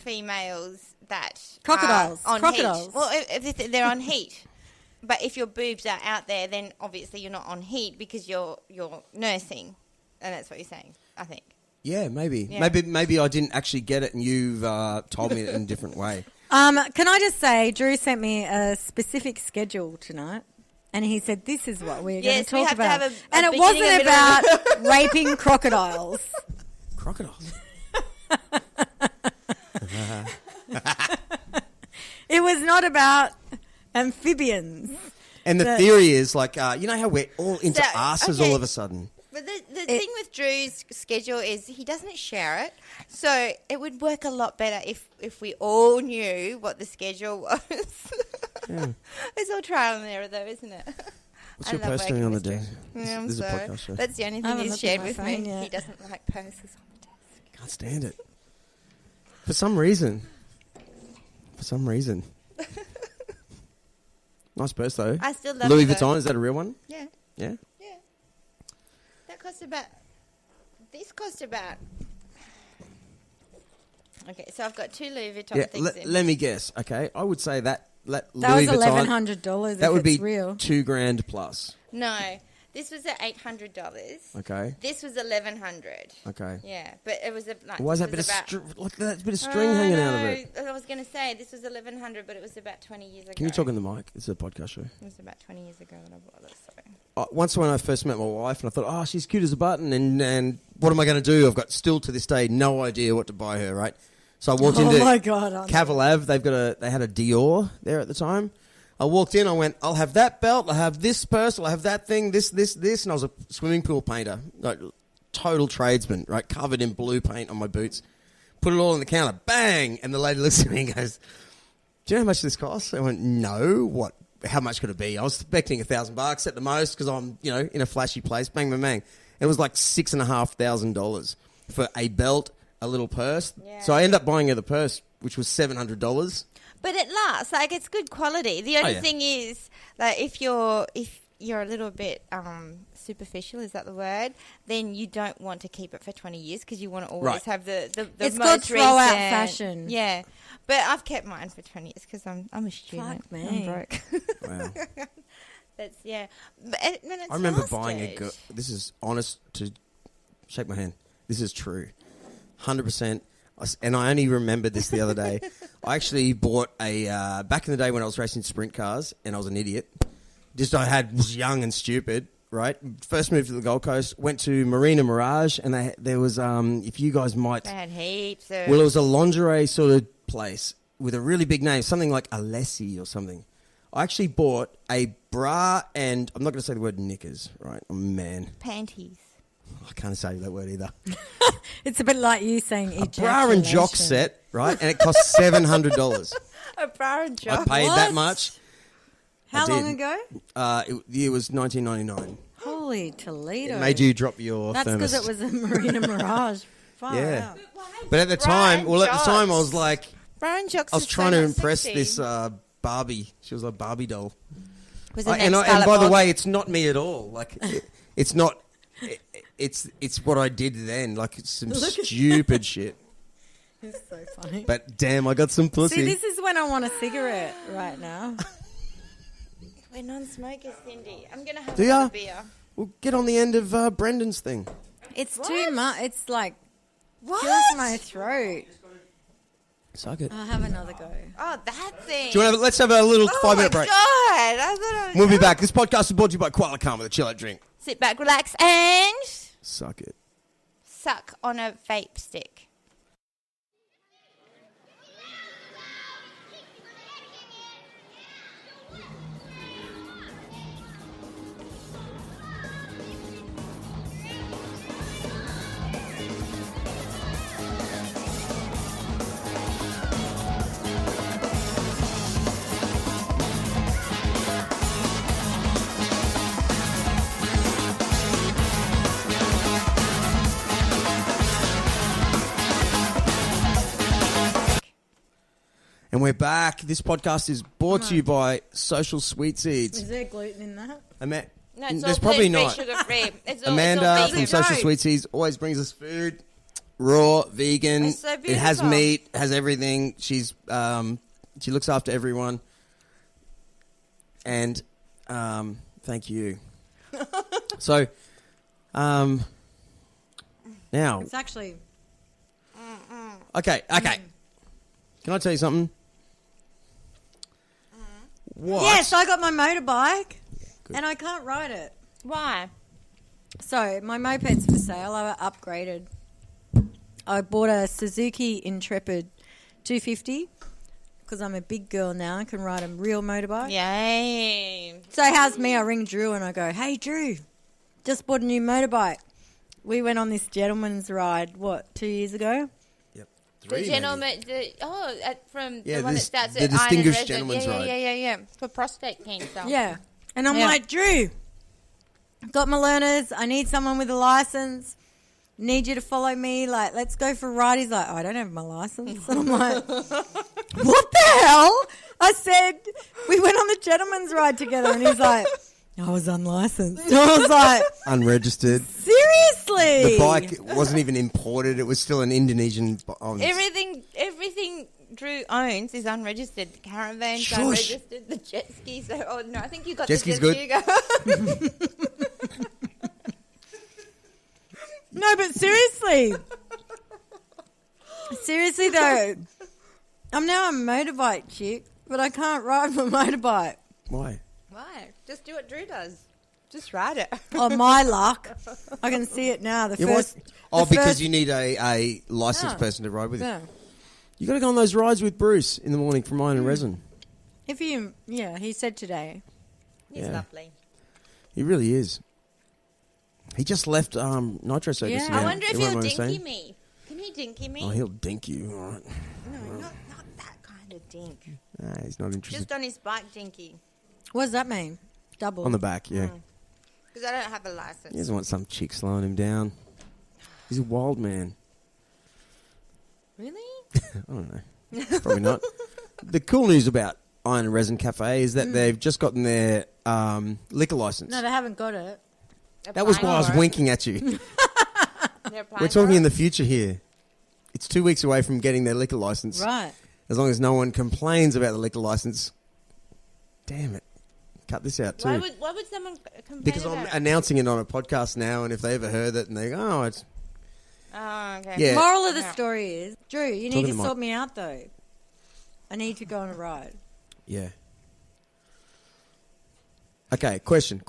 females that Crocodiles. are on Crocodiles. heat. Well, if they're on heat. But if your boobs are out there, then obviously you're not on heat because you're nursing. And that's what you're saying, I think. Yeah, maybe. Yeah. Maybe I didn't actually get it and you've told me it in a different way. Can I just say, Drew sent me a specific schedule tonight. And he said, this is what we're going to talk about. And it wasn't about raping crocodiles. Crocodiles? It was not about amphibians. And the theory is, like, you know how we're all into asses all of a sudden? But the thing with Drew's schedule is he doesn't share it. So it would work a lot better if we all knew what the schedule was. Yeah. It's all trial and error, though, isn't it? What's your post doing on the desk? Yeah, this is a podcast show. That's the only thing he's shared with me. Yet. He doesn't like posters on the desk. Can't stand it. For some reason. Nice purse, though. I still love Louis it, Vuitton, though. is that a real one? Yeah. Yeah? Yeah. That cost about... This cost about... Okay, so I've got 2 Louis Vuitton things in. Let me guess, okay? I would say that That Louis was Vuitton... $1,100 That would be real. $2,000 plus. No, this was at $800. Okay. This was $1,100. Okay. Yeah, but it was Why is that bit of string hanging out of it? I was going to say this was $1,100, but it was about 20 years ago. Can you talk in the mic? It's a podcast show. It was about 20 years ago that I bought this. Once when I first met my wife, and I thought, oh, she's cute as a button, and what am I going to do? I've got still to this day no idea what to buy her, right? So I walked into Cavill Ave. They had a Dior there at the time. I walked in, I went, I'll have that belt, I'll have this purse, I'll have that thing, this, and I was a swimming pool painter, like total tradesman, right, covered in blue paint on my boots. Put it all on the counter, bang, and the lady looks at me and goes, do you know how much this costs? I went, no, what? How much could it be? I was expecting $1,000 at the most because I'm, in a flashy place, bang, bang, bang. It was like $6,500 for a belt, a little purse. Yeah. So I ended up buying her the purse, which was $700. But it lasts. Like, it's good quality. The only thing is, like, if you're a little bit superficial, is that the word? Then you don't want to keep it for 20 years because you want to always have the it's most called throw-out fashion. Yeah. But I've kept mine for 20 years because I'm a student. Fuck me. I'm broke. Wow. That's, yeah. But it's I remember buying a girl. This is honest to shake my hand. This is true. 100%. And I only remembered this the other day. I actually bought a, back in the day when I was racing sprint cars and I was an idiot. Was young and stupid, right? First moved to the Gold Coast, went to Marina Mirage, and there was, if you guys might... They had heaps of... Well, it was a lingerie sort of place with a really big name, something like Alessi or something. I actually bought a bra and, I'm not going to say the word knickers, right? I'm a man. Panties. I can't say that word either. It's a bit like you saying ejaculation. A bra and jock set, right? And it cost $700. A bra and jock? I paid that much. How long ago? It was 1999. Holy Toledo. It made you drop your That's thermos. because it was a Marina Mirage. Far out. But at the time, I was like... Bra and jocks I was trying to impress sexy. this Barbie. She was a Barbie doll. And by the way, it's not me at all. Like, it's not... It's what I did then. Like, it's some stupid shit. It's so funny. But damn, I got some pussy. See, this is when I want a cigarette right now. We're non-smokers, Cindy. I'm going to have a beer. We'll get on the end of Brendan's thing. It's too much. It's like... What? Kills my throat. Suck it. I'll have another go. Oh, that thing. Do you want let's have a little 5-minute break. Oh, my God. I thought I was... We'll be back. This podcast is brought to you by Koala Calm with a chill out drink. Sit back, relax, and... Suck it. Suck on a vape stick. And we're back. This podcast is brought to you by Social Sweet Seeds. Is there gluten in that? No, it's there's all probably gluten-free, not. sugar-free. Amanda it's all from Social Sweet Seeds always brings us food. raw, vegan. It's so beautiful. It has meat, has everything. She's she looks after everyone. And thank you. So now it's actually okay. Can I tell you something? What? Yes, I got my motorbike and I can't ride it. Why? So my moped's for sale. I upgraded. I bought a Suzuki Intrepid 250 because I'm a big girl now. I can ride a real motorbike. Yay. So how's me? I ring Drew and I go, hey, Drew, just bought a new motorbike. We went on this gentleman's ride, 2 years ago? Yep. The gentleman, from the one that starts the at Distinguished Gentleman's Ride. Yeah. For prostate cancer. Yeah. And I'm like, Drew, got my learners. I need someone with a license. Need you to follow me. Like, let's go for a ride. He's like, I don't have my license. And I'm like, what the hell? I said, we went on the gentleman's ride together. And he's like, I was unlicensed. And I was like, unregistered. Seriously? The bike wasn't even imported. It was still an Indonesian. Everything Drew owns is unregistered. The caravan's unregistered. The jet skis. Oh no, I think you got jet the skis. Jet ski Good. No, but seriously. Seriously though, I'm now a motorbike chick, but I can't ride my motorbike. Why? Why? Just do what Drew does. Just ride it. Oh, my luck. I can see it now. Because you need a licensed person to ride with you. Yeah. You got to go on those rides with Bruce in the morning from Iron and Resin. He said today. He's lovely. He really is. He just left Nitro Circus. Yeah. Again. I wonder if he'll dinky me. Can he dinky me? Oh, he'll dink you. All right. No, not that kind of dink. Nah, he's not interested. Just on his bike dinky. What does that mean? Double? On the back, yeah. Because I don't have a license. He doesn't want some chick slowing him down. He's a wild man. Really? I don't know. Probably not. The cool news about Iron and Resin Cafe is that they've just gotten their liquor license. No, they haven't got it. That was why I was winking at you. We're talking in the future here. It's 2 weeks away from getting their liquor license. Right. As long as no one complains about the liquor license. Damn it. Cut this out too. Why would someone complain because I'm announcing it on a podcast now, and if they ever heard it and they go, oh, it's... Oh, okay. Yeah. Moral of the story is, Drew, you need to to sort me out though. I need to go on a ride. Yeah. Okay, question.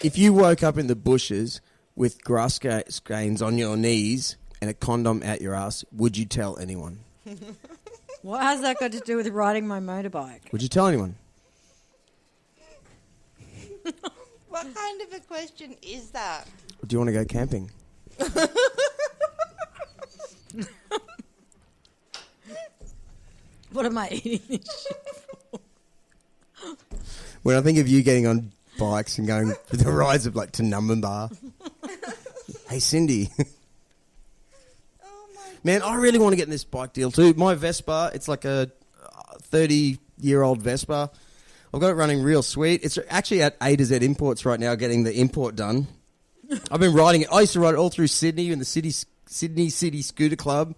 If you woke up in the bushes with grass stains on your knees and a condom out your ass, would you tell anyone? What has that got to do with riding my motorbike? Would you tell anyone? What kind of a question is that? Or do you want to go camping? What am I eating this shit for? When I think of you getting on bikes and going for the rides of like to Numbamba. Hey, Cindy. Oh my Man, I really want to get in this bike deal too. My Vespa, it's like a 30-year-old Vespa. I've got it running real sweet. It's actually at A to Z Imports right now getting the import done. I've been riding it. I used to ride it all through Sydney in the Sydney City Scooter Club,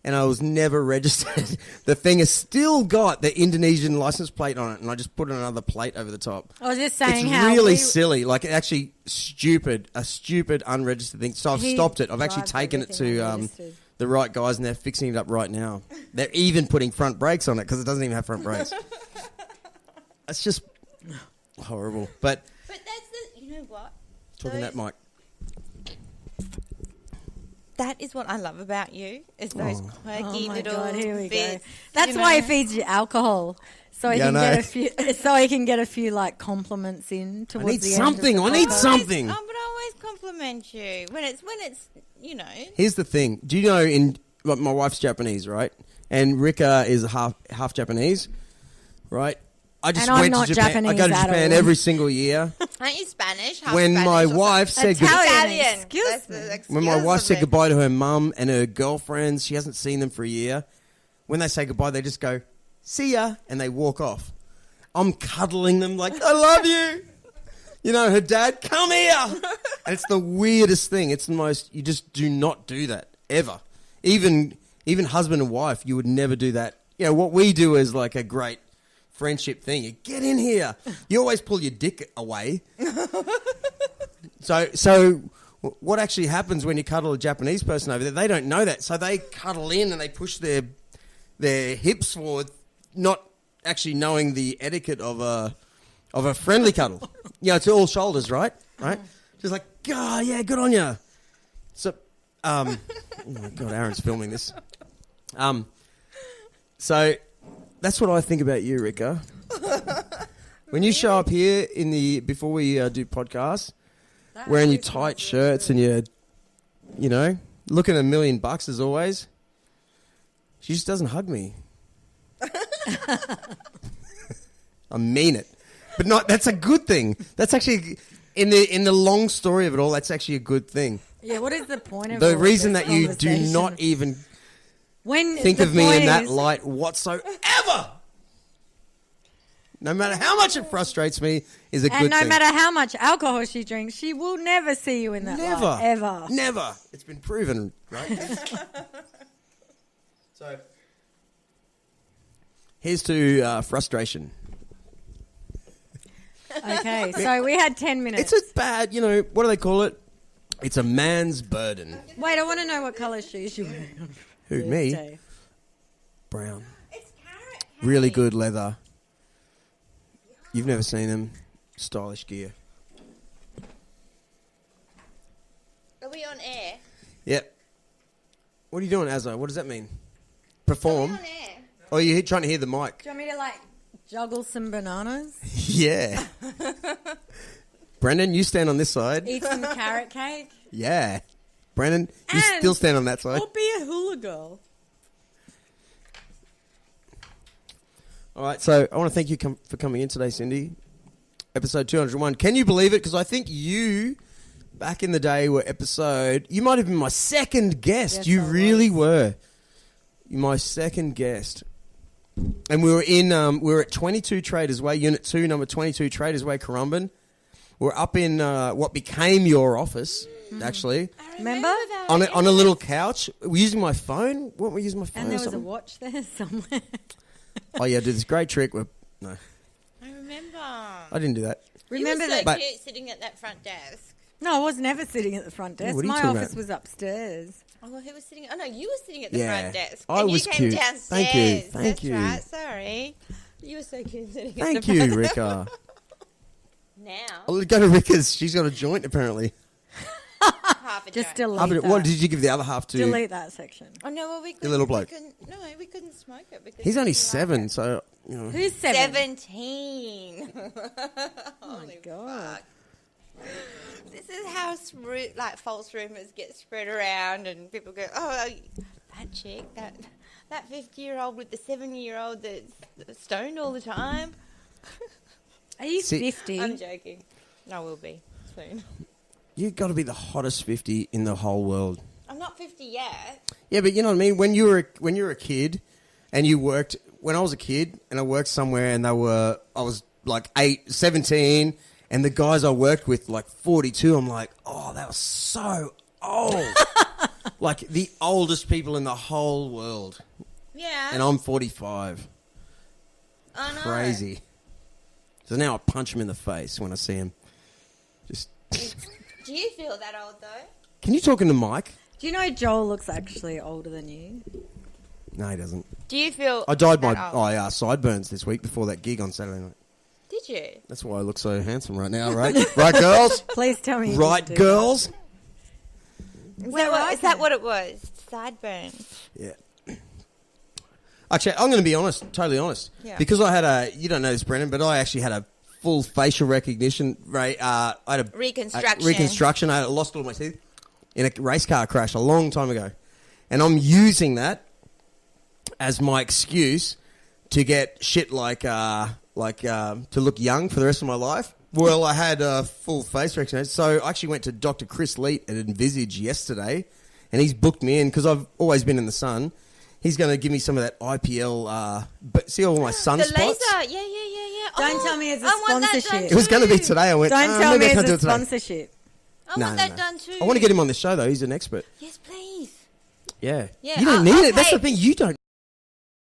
and I was never registered. The thing has still got the Indonesian license plate on it, and I just put another plate over the top. I was just saying it's how really silly, like actually a stupid unregistered thing. So I've He stopped it. I've actually taken it to the right guys, and they're fixing it up right now. They're even putting front brakes on it because it doesn't even have front brakes. It's just horrible. But that's the, you know what? Talking that mic. That is what I love about you, is those quirky little God, here we bits. go. That's why he feeds you alcohol. So he can get a few. So he can get a few like compliments in towards I need the something. end. I need something. But I always compliment you when it's you know. Here's the thing. Do you know like, my wife's Japanese, right? And Rika is half Japanese, right? I just went to Japan. I go to Japan every single year. Aren't you Spanish? When my wife said Italian. Excuse me. When my wife said goodbye to her mum and her girlfriends, she hasn't seen them for a year. When they say goodbye, they just go, "See ya," and they walk off. I'm cuddling them like, "I love you." You know, her dad, "Come here." And it's the weirdest thing. It's the most, you just do not do that, ever. Even husband and wife, you would never do that. You know, what we do is like a great friendship thing. You get in here. You always pull your dick away. So what actually happens when you cuddle a Japanese person over there, they don't know that. So they cuddle in and they push their hips forward, not actually knowing the etiquette of a friendly cuddle. You know, it's all shoulders, right? Right? Just like, oh, yeah, good on you. So, oh my God, Arron's filming this. So that's what I think about you, Rika. When you show up here before we do podcasts, wearing your tight shirts and you know, looking $1,000,000 as always, she just doesn't hug me. I mean it. But that's a good thing. That's actually, in the long story of it all, that's actually a good thing. Yeah, what is the point of the reason that you do not even think of me in that light whatsoever? No matter how much it frustrates me, is a good thing. And no matter how much alcohol she drinks, she will never see you in that light. Ever. Never. It's been proven, right? So, here's to frustration. Okay, so we had 10 minutes. It's a bad, what do they call it? It's a man's burden. Wait, I want to know what colour shoes you wear. Who, me? Brown. It's carrot. Really good leather. You've never seen them. Stylish gear. Are we on air? Yep. What are you doing, Azzo? What does that mean? Perform? Are we on air? Oh, you're trying to hear the mic. Do you want me to, juggle some bananas? Yeah. Brendan, you stand on this side. Eat some carrot cake? Yeah. Brendan, you still stand on that side. Or be a hula girl. All right, so I want to thank you for coming in today, Cindy. Episode 201. Can you believe it? Because I think you, back in the day, you might have been my second guest. Yes, you really were. You're my second guest. And we were at 22 Traders Way, Unit 2, number 22 Traders Way, Currumbin. We're up in what became your office, actually. Remember? On a little couch. We're using my phone. Weren't we using my phone? And there was a watch there somewhere. Oh, yeah, I did this great trick. No. I remember. I didn't do that. Remember that? So cute sitting at that front desk. No, I was never sitting at the front desk. Yeah, my office was upstairs. Oh, well, who was sitting? Oh, no, you were sitting at the front desk. I was cute. And you came downstairs. Thank you. Thank you. That's right. Sorry. You were so cute sitting at the Thank front. you, Rika. Now. I'll go to Rika's. She's got a joint, apparently. Half a Just joint. delete that. What did you give the other half to? Delete that section. Oh, no, well, we couldn't. The little bloke. We couldn't smoke it. Because He's only 7, so, Who's 7? 17. Oh, my God. Fuck. This is how false rumours get spread around and people go, oh, that chick, that 50-year-old with the 7-year-old that's stoned all the time. Are you 50? I'm joking. I will be soon. You've got to be the hottest 50 in the whole world. I'm not 50 yet. Yeah, but you know what I mean? When you were a kid and you worked, when I was a kid and I worked somewhere and I was like 17 and the guys I worked with, 42, I'm like, oh, that was so old. Like the oldest people in the whole world. Yeah. And I'm 45. I know. Crazy. So now I punch him in the face when I see him. Just. Do you feel that old, though? Can you talk into Mike? Do you know Joel looks actually older than you? No, he doesn't. Do you feel I dyed my sideburns this week before that gig on Saturday night. Did you? That's why I look so handsome right now, right? Right, girls? Please tell me. Right, girls? Is that what it was? Sideburns. Yeah. Actually, I'm going to be honest, totally honest. Yeah. Because I had you don't know this, Brendan, but I actually had a full facial recognition. I had a reconstruction. I lost all my teeth in a race car crash a long time ago. And I'm using that as my excuse to get shit to look young for the rest of my life. Well, I had a full face recognition. So I actually went to Dr. Chris Leet at Envisage yesterday, and he's booked me in because I've always been in the sun. He's going to give me some of that IPL, but see all my sunspots? The laser, yeah. Don't tell me it's a sponsorship. It was going to be today. I went, Don't tell me maybe I it's can't do a it today. sponsorship. I want that done too. I want to get him on the show though. He's an expert. Yes, please. Yeah. Yeah, You don't need it. That's the thing. You don't